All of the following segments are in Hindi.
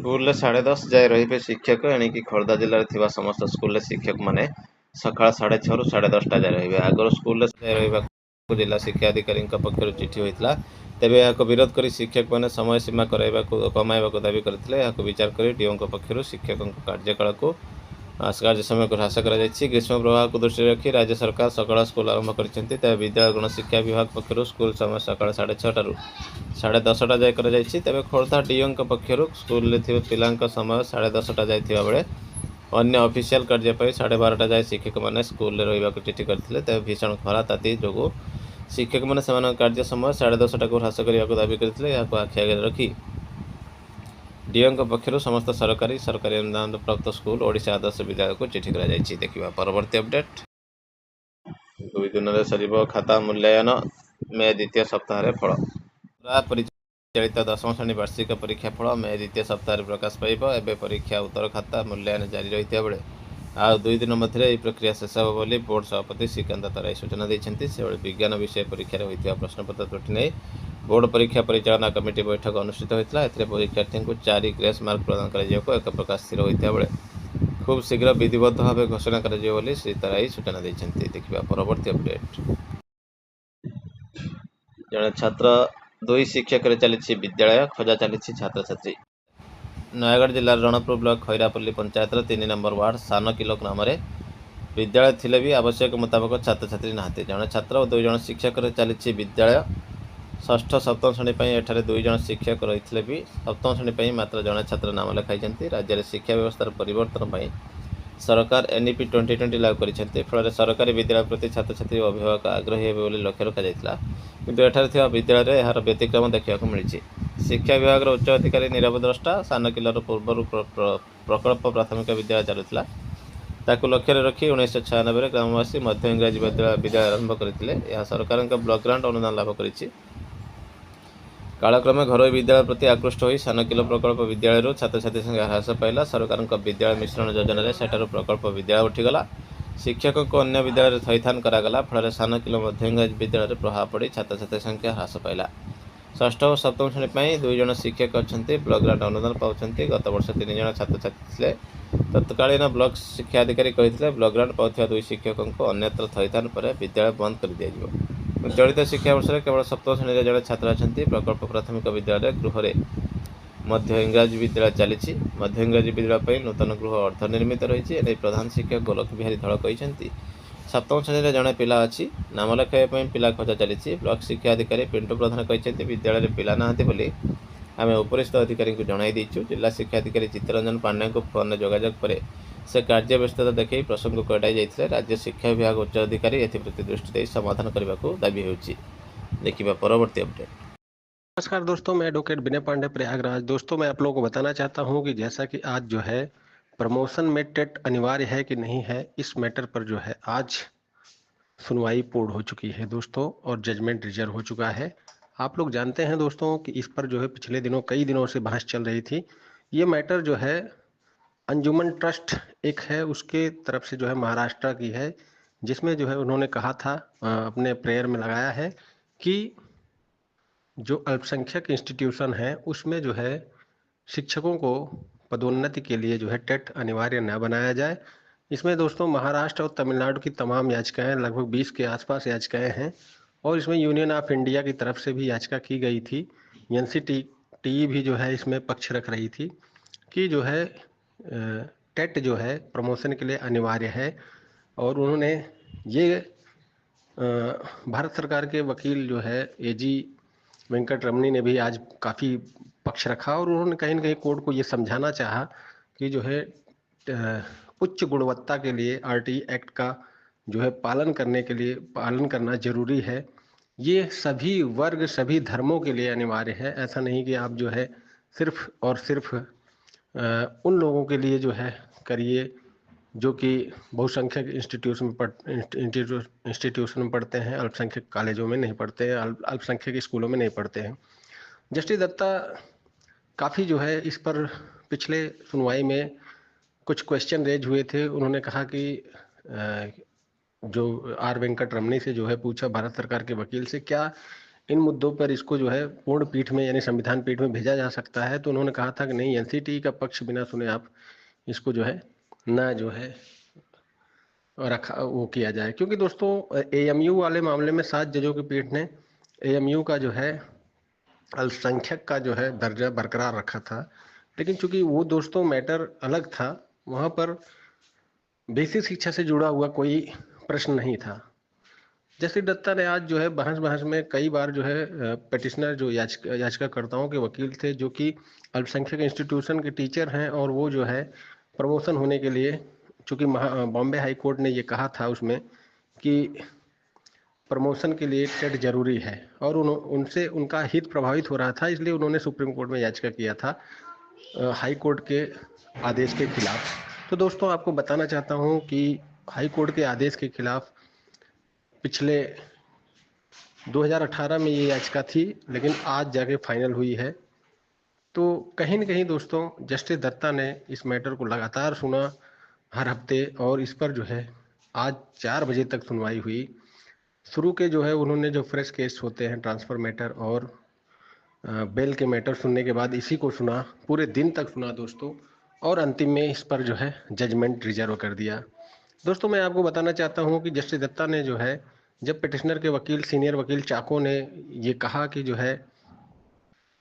स्कूल 10:30 जाए रहिबे शिक्षक एणिकी खोर्धा जिले में समस्त स्कूल शिक्षक माने सकाळ 6:30 रु 10:30 जाए रहिबे। आगर स्कूल जाए रहिबा जिला शिक्षा अधिकारी पक्षर चिठी होता तेज यहाँ विरोध कर शिक्षक मैंने समय सीमा कमाइबा दावी करते विचार कर डीओ पक्षर शिक्षक कार्यकाल को कार्य समय को ह्रास कर ग्रीष्म प्रवाह को दृष्टि रखी राज्य सरकार सकाळ स्कूल आरंभ कर विद्यालय गणशिक्षा विभाग पक्षर स्कूल समय सकाळ 6:30 रु 10:30 जाए तेज खोर्धा डीओ पक्षर स्कूल पिला समय 10:30 जाए बेले अन्य ऑफिशियल कार्य 12:30 जाए शिक्षक मैंने स्कूल रहा चिठी करते तेज भीषण खरा ताती जो शिक्षक मैंने कार्य समय 10:30 को ह्रास करने को दावी करते आखि आगे रखी डीओ पक्षर समस्त सरकारी अनुदान प्राप्त स्कूल ओडिशा आदर्श विद्यालय को चिठी कर देखा परवर्ती अपडेट 2 दिन में सर खाता मूल्यांकन मे द्वितीय सप्ताह फल परिचालित 10वीं श्रेणी वार्षिक परीक्षा फल मे द्वितीय सप्ताह प्रकाश पाइब। एवं परीक्षा उत्तर खाता मूल्यांकन जारी रही बेले आ 2 दिन मध्य प्रक्रिया शेष हो बोली बोर्ड सभापति श्रीकांत तराई सूचना देते से विज्ञान विषय परीक्षा होता प्रश्नपत्र त्रुटि नहीं बोर्ड परीक्षा परिचालना कमिटी बैठक अनुष्ठित होता परीक्षार्थी को 4 ग्रेस मार्क प्रदान कर एक प्रकार स्थिर होता बेले खूब शीघ्र विधिबद्ध भाव घोषणा कर श्री तराई सूचना देते देखा परवर्ती अपडेट जड़े छात्र 2 शिक्षक चली विद्यालय खोजा चली छात्र छात्री नयगढ़ जिलार Ranpur block Khairapalli panchayat 3 number ward सान किलो ग्राम विद्यालय थिले भी आवश्यक मुताबक छात्र छात्री नहांती जड़े छात्र और 2 जन शिक्षक चली विद्यालय षष्ठ सप्तम श्रेणी एठारे 2 जन शिक्षक रही भी सप्तम श्रेणी मात्र जड़े छात्र नाम लिखाई राज्य में शिक्षा व्यवस्था परिवर्तन सरकार एनईपी 2020 लागू कर फल सरकारी विद्यालय प्रति छात्र छात्री और अभिभावक आग्रही हे लक्ष्य रखा किंतु एठारे विद्यालय यार व्यतिक्रम देखा मिली शिक्षा विभाग उच्च अधिकारी नीरव द्रष्टा सान किलोर पूर्व प्रकल्प प्राथमिक विद्यालय चलुला ताकू लक्ष्य रखी 1996 ग्रामवासी मध्य इंग्राजी विद्यालय आरंभ करते सरकार ब्लॉक ग्रांट अनुदान लाभ कर कालक्रमे घर विद्यालय प्रति आकृष्ट हो सान किलो प्रकल्प विद्यालय छात्र छात्री संख्या ह्रास पाइला सरकार विद्यालय मिश्रण योजन सेठार प्रकल्प विद्यालय उठीगला शिक्षक को अन्य विद्यालय थैथान करागला फल सान किलो मध्य इंग्राजी विद्यालय प्रभाव पड़ छात्र छात्री संख्या ह्रास पाइला षष्ठ और सप्तम श्रेणी 2 जन शिक्षक अच्छा ब्लॉक ग्रांट अनुदान पाँच गत वर्ष 3 जन छात्र छात्री थे तत्कालीन ब्लॉक शिक्षा अधिकारी कहते ब्लॉक ग्रांट पाँच 2 शिक्षकों को अन्यत्र थैथान पर विद्यालय बंद कर दिया चलित शिक्षा वर्ष में केवल सप्तम श्रेणी जड़े छात्र अच्छा प्रकल्प प्राथमिक विद्यालय गृह मध्य इंग्राजी विद्यालय चली मध्य इंग्राजी विद्यालय नूतन गृह अर्ध निर्मित रही प्रधान शिक्षक गोलक बिहारी धल कहते सप्तम श्रेणी जड़े पिला अच्छी नाम लिखाई पिला खोजा चली ब्लॉक शिक्षा अधिकारी पिंटू प्रधान कहते विद्यालय पिला ना आम उपरिस्थ अधिकारी को जन देचु जिला शिक्षा अधिकारी चित्तरंजन पांडे को फोन जोगाजोग पर से कार्य व्यस्तता देखी प्रसंग को एड़ाई जाते राज्य शिक्षा विभाग उच्च अधिकारी एप्रति दृष्टि दे समाधान करने को दाबी होची देखिए परवर्ती अपडेट। नमस्कार दोस्तों, मैं एडवोकेट विनय पांडे प्रयागराज। दोस्तों, मैं आप लोगों को बताना चाहता हूं कि जैसा कि आज जो है प्रमोशन में टेट अनिवार्य है कि नहीं है, इस मैटर पर जो है आज सुनवाई पूर्ण हो चुकी है दोस्तों और जजमेंट रिजर्व हो चुका है। आप लोग जानते हैं दोस्तों कि इस पर जो है पिछले दिनों कई दिनों से बहस चल रही थी। ये मैटर जो है अंजुमन ट्रस्ट एक है उसके तरफ से जो है महाराष्ट्र की है, जिसमें जो है उन्होंने कहा था अपने प्रेयर में लगाया है कि जो अल्पसंख्यक इंस्टीट्यूशन है उसमें जो है शिक्षकों को पदोन्नति के लिए जो है टेट अनिवार्य न बनाया जाए। इसमें दोस्तों महाराष्ट्र और तमिलनाडु की तमाम याचिकाएं, लगभग 20 के आसपास याचिकाएं हैं और इसमें यूनियन ऑफ इंडिया की तरफ से भी याचिका की गई थी। एनसीटीई भी जो है इसमें पक्ष रख रही थी कि जो है टेट जो है प्रमोशन के लिए अनिवार्य है। और उन्होंने ये भारत सरकार के वकील जो है एजी वेंकट रमनी ने भी आज काफ़ी पक्ष रखा और उन्होंने कहीं ना कहीं कोर्ट को ये समझाना चाहा कि जो है उच्च गुणवत्ता के लिए आरटीई एक्ट का जो है पालन करना जरूरी है। ये सभी वर्ग सभी धर्मों के लिए अनिवार्य है। ऐसा नहीं कि आप जो है सिर्फ और सिर्फ उन लोगों के लिए जो है करिए जो कि बहुसंख्यक इंस्टीट्यूशन में पढ़ते हैं, अल्पसंख्यक कॉलेजों में नहीं पढ़ते हैं, अल्पसंख्यक स्कूलों में नहीं पढ़ते हैं। जस्टिस दत्ता काफ़ी जो है इस पर पिछले सुनवाई में कुछ क्वेश्चन रेज हुए थे। उन्होंने कहा कि जो आर वेंकट रमनी से जो है पूछा भारत सरकार के वकील से, क्या इन मुद्दों पर इसको जो है पूर्ण पीठ में यानी संविधान पीठ में भेजा जा सकता है। तो उन्होंने कहा था कि नहीं, एनसीटी का पक्ष बिना सुने आप इसको जो है ना जो है रखा वो किया जाए, क्योंकि दोस्तों एएमयू वाले मामले में 7 जजों की पीठ ने एएमयू का जो है अल्पसंख्यक का जो है दर्जा बरकरार रखा था। लेकिन चूंकि वो दोस्तों मैटर अलग था, वहाँ पर बेसिक शिक्षा से जुड़ा हुआ कोई प्रश्न नहीं था। जस्टिस दत्ता ने आज जो है बहस बहस में कई बार जो है पिटिशनर जो याचिकाकर्ताओं के वकील थे, जो कि अल्पसंख्यक इंस्टीट्यूशन के टीचर हैं, और वो जो है प्रमोशन होने के लिए, चूंकि बॉम्बे हाई कोर्ट ने ये कहा था उसमें कि प्रमोशन के लिए टेट जरूरी है, और उनसे उनका हित प्रभावित हो रहा था, इसलिए उन्होंने सुप्रीम कोर्ट में याचिका किया था हाई कोर्ट के आदेश के खिलाफ। तो दोस्तों आपको बताना चाहता हूं कि हाई कोर्ट के आदेश के खिलाफ पिछले 2018 में ये याचिका थी, लेकिन आज जाके फाइनल हुई है। तो कहीं न कहीं दोस्तों जस्टिस दत्ता ने इस मैटर को लगातार सुना हर हफ्ते, और इस पर जो है आज 4 बजे तक सुनवाई हुई। शुरू के जो है उन्होंने जो फ्रेश केस होते हैं, ट्रांसफ़र मैटर और बेल के मैटर सुनने के बाद इसी को सुना, पूरे दिन तक सुना दोस्तों, और अंतिम में इस पर जो है जजमेंट रिजर्व कर दिया। दोस्तों मैं आपको बताना चाहता हूं कि जस्टिस दत्ता ने जो है, जब पिटिशनर के वकील सीनियर वकील चाको ने ये कहा कि जो है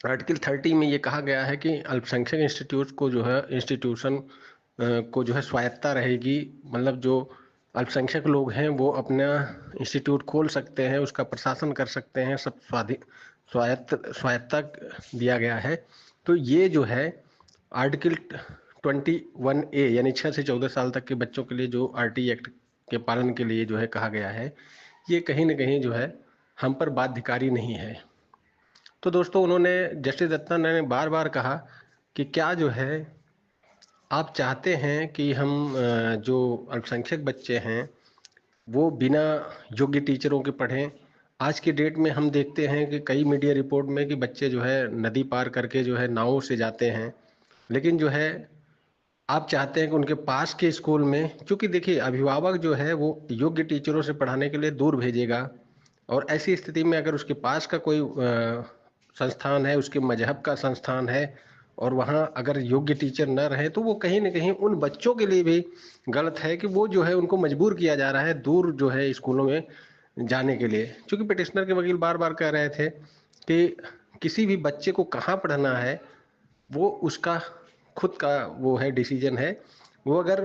आर्टिकल 30 में ये कहा गया है कि अल्पसंख्यक इंस्टीट्यूट को जो है इंस्टीट्यूशन को जो है स्वायत्ता रहेगी, मतलब जो अल्पसंख्यक लोग हैं वो अपना इंस्टीट्यूट खोल सकते हैं, उसका प्रशासन कर सकते हैं, सब स्वायत्ता दिया गया है। तो ये जो है आर्टिकल 21A यानी 6 से 14 साल तक के बच्चों के लिए जो आरटी एक्ट के पालन के लिए जो है कहा गया है, ये कहीं ना कहीं जो है हम पर बाध्यकारी नहीं है। तो दोस्तों उन्होंने जस्टिस दत्ता ने बार बार कहा कि क्या जो है आप चाहते हैं कि हम जो अल्पसंख्यक बच्चे हैं वो बिना योग्य टीचरों के पढ़ें। आज की डेट में हम देखते हैं कि कई मीडिया रिपोर्ट में कि बच्चे जो है नदी पार करके जो है नावों से जाते हैं, लेकिन जो है आप चाहते हैं कि उनके पास के स्कूल में, क्योंकि देखिए अभिभावक जो है वो योग्य टीचरों से पढ़ाने के लिए दूर भेजेगा, और ऐसी स्थिति में अगर उसके पास का कोई संस्थान है, उसके मजहब का संस्थान है, और वहाँ अगर योग्य टीचर न रहे, तो वो कहीं ना कहीं उन बच्चों के लिए भी गलत है कि वो जो है उनको मजबूर किया जा रहा है दूर जो है स्कूलों में जाने के लिए। क्योंकि पिटिशनर के वकील बार बार कह रहे थे कि किसी भी बच्चे को कहाँ पढ़ना है वो उसका खुद का वो है, डिसीजन है। वो अगर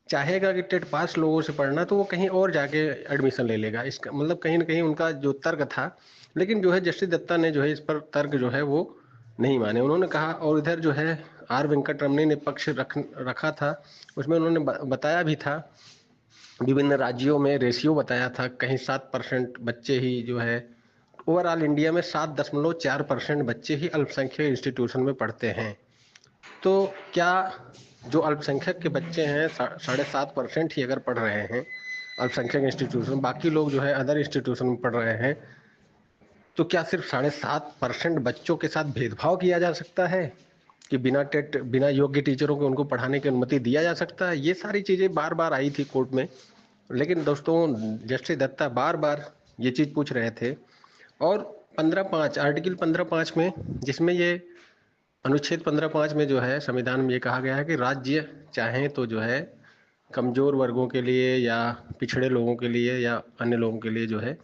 चाहेगा कि टेट पास लोगों से पढ़ना, तो वो कहीं और जाके एडमिशन ले लेगा। इसका मतलब कहीं ना कहीं उनका जो तर्क था, लेकिन जो है जस्टिस दत्ता ने जो है इस पर तर्क जो है वो नहीं माने। उन्होंने कहा, और इधर जो है आर वेंकटरमणी ने पक्ष रखा था, उसमें उन्होंने बताया भी था, विभिन्न राज्यों में रेशियो बताया था, कहीं 7% बच्चे ही जो है ओवरऑल इंडिया में 7.4% बच्चे ही अल्पसंख्यक इंस्टीट्यूशन में पढ़ते हैं। तो क्या जो अल्पसंख्यक के बच्चे हैं 7.5% ही अगर पढ़ रहे हैं अल्पसंख्यक इंस्टीट्यूशन, बाकी लोग जो है अदर इंस्टीट्यूशन में पढ़ रहे हैं, तो क्या सिर्फ 7.5% बच्चों के साथ भेदभाव किया जा सकता है कि बिना टेट बिना योग्य टीचरों को उनको पढ़ाने की अनुमति दिया जा सकता है? ये सारी चीज़ें बार बार आई थी कोर्ट में, लेकिन दोस्तों जस्टिस दत्ता बार बार ये चीज़ पूछ रहे थे। और 15(5) आर्टिकल 15(5) में, जिसमें ये अनुच्छेद 15(5) में जो है संविधान में ये कहा गया है कि राज्य चाहें तो जो है कमजोर वर्गों के लिए या पिछड़े लोगों के लिए या अन्य लोगों के लिए जो है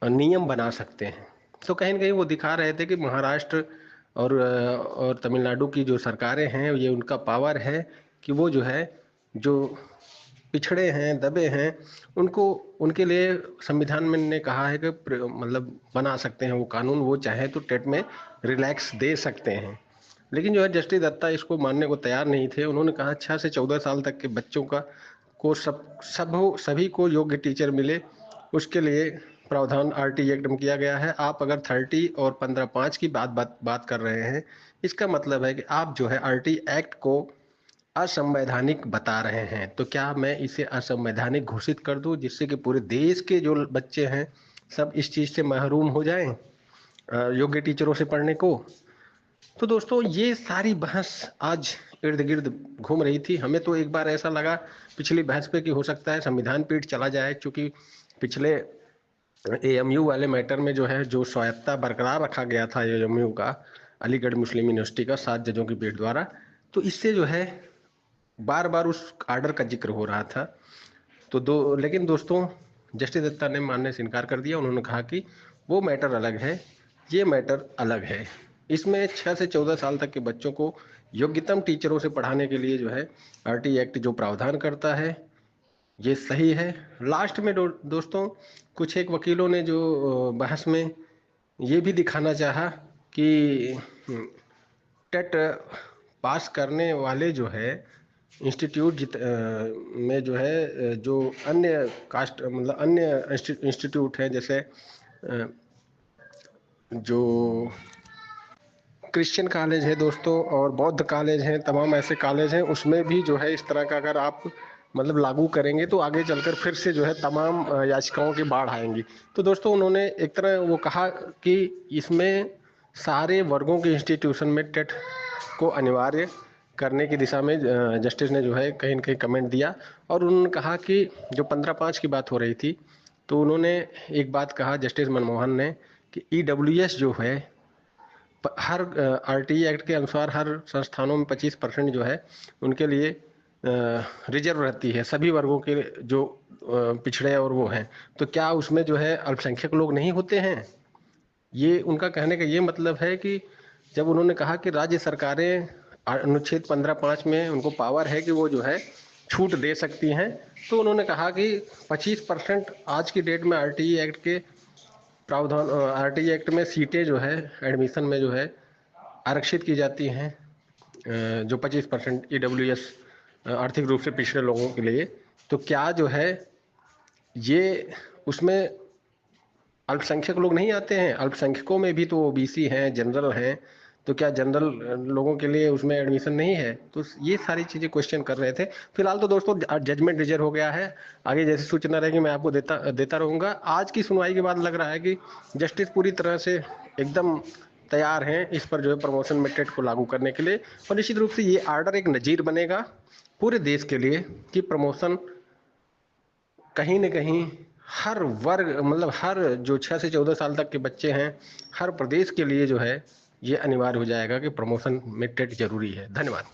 नियम बना सकते हैं। तो कहीं ना कहीं वो दिखा रहे थे कि महाराष्ट्र और तमिलनाडु की जो सरकारें हैं, ये उनका पावर है कि वो जो है जो पिछड़े हैं, दबे हैं, उनको उनके लिए संविधान में ने कहा है कि मतलब बना सकते हैं वो कानून, वो चाहे तो टेट में रिलैक्स दे सकते हैं। लेकिन जो है जस्टिस दत्ता इसको मानने को तैयार नहीं थे। उन्होंने कहा 6 से 14 साल तक के बच्चों का को सभी को योग्य टीचर मिले, उसके लिए प्रावधान आरटी एक्ट में किया गया है। आप अगर 30 और 15(5) की बात कर रहे हैं, इसका मतलब है कि आप जो है आरटी एक्ट को असंवैधानिक बता रहे हैं। तो क्या मैं इसे असंवैधानिक घोषित कर दूं, जिससे कि पूरे देश के जो बच्चे हैं सब इस चीज से महरूम हो जाएं योग्य टीचरों से पढ़ने को? तो दोस्तों ये सारी बहस आज इर्द गिर्द घूम रही थी। हमें तो एक बार ऐसा लगा पिछली बहस पे कि हो सकता है संविधान पीठ चला जाए, क्योंकि पिछले एएमयू वाले मैटर में जो है जो स्वायत्ता बरकरार रखा गया था एएमयू का, अलीगढ़ मुस्लिम यूनिवर्सिटी का 7 जजों की पीठ द्वारा, तो इससे जो है बार बार उस आर्डर का जिक्र हो रहा था। तो लेकिन दोस्तों जस्टिस दत्ता ने मानने से इनकार कर दिया। उन्होंने कहा कि वो मैटर अलग है, ये मैटर अलग है। इसमें 6 से 14 साल तक के बच्चों को योग्यतम टीचरों से पढ़ाने के लिए जो है आरटी एक्ट जो प्रावधान करता है ये सही है। लास्ट में दोस्तों कुछ एक वकीलों ने जो बहस में ये भी दिखाना चाहा कि टेट पास करने वाले जो है इंस्टीट्यूट में जो है जो अन्य कास्ट मतलब अन्य इंस्टीट्यूट हैं, जैसे जो क्रिश्चियन कॉलेज है दोस्तों और बौद्ध कॉलेज हैं, तमाम ऐसे कॉलेज हैं, उसमें भी जो है इस तरह का अगर आप मतलब लागू करेंगे तो आगे चलकर फिर से जो है तमाम याचिकाओं की बाढ़ आएंगी। तो दोस्तों उन्होंने एक तरह वो कहा कि इसमें सारे वर्गों के इंस्टीट्यूशन में टेट को अनिवार्य करने की दिशा में जस्टिस ने जो है कहीं न कहीं कमेंट दिया। और उन्होंने कहा कि जो 15/5 की बात हो रही थी, तो उन्होंने एक बात कहा जस्टिस मनमोहन ने कि ईडब्ल्यूएस जो है हर आरटीई एक्ट के अनुसार हर संस्थानों में 25% जो है उनके लिए रिजर्व रहती है, सभी वर्गों के जो पिछड़े और वो हैं। तो क्या उसमें जो है अल्पसंख्यक लोग नहीं होते हैं? ये उनका कहने का ये मतलब है कि जब उन्होंने कहा कि राज्य सरकारें अनुच्छेद 15(5) में उनको पावर है कि वो जो है छूट दे सकती हैं, तो उन्होंने कहा कि 25% आज की डेट में आरटीई एक्ट के प्रावधान, आरटीई एक्ट में सीटें जो है एडमिशन में जो है आरक्षित की जाती हैं, जो 25% ईडब्ल्यूएस आर्थिक रूप से पिछड़े लोगों के लिए। तो क्या जो है ये उसमें अल्पसंख्यक लोग नहीं आते हैं? अल्पसंख्यकों में भी तो ओबीसी हैं, जनरल हैं, तो क्या जनरल लोगों के लिए उसमें एडमिशन नहीं है? तो ये सारी चीज़ें क्वेश्चन कर रहे थे। फिलहाल तो दोस्तों जजमेंट रिजर्व हो गया है, आगे जैसी सूचना रहेगी मैं आपको देता रहूँगा। आज की सुनवाई के बाद लग रहा है कि जस्टिस पूरी तरह से एकदम तैयार हैं इस पर जो है प्रमोशन मेथड को लागू करने के लिए। और निश्चित रूप से ये आर्डर एक नज़ीर बनेगा पूरे देश के लिए कि प्रमोशन कहीं न कहीं हर वर्ग मतलब हर जो 6 से 14 साल तक के बच्चे हैं, हर प्रदेश के लिए जो है ये अनिवार्य हो जाएगा कि प्रमोशन में टेट जरूरी है। धन्यवाद।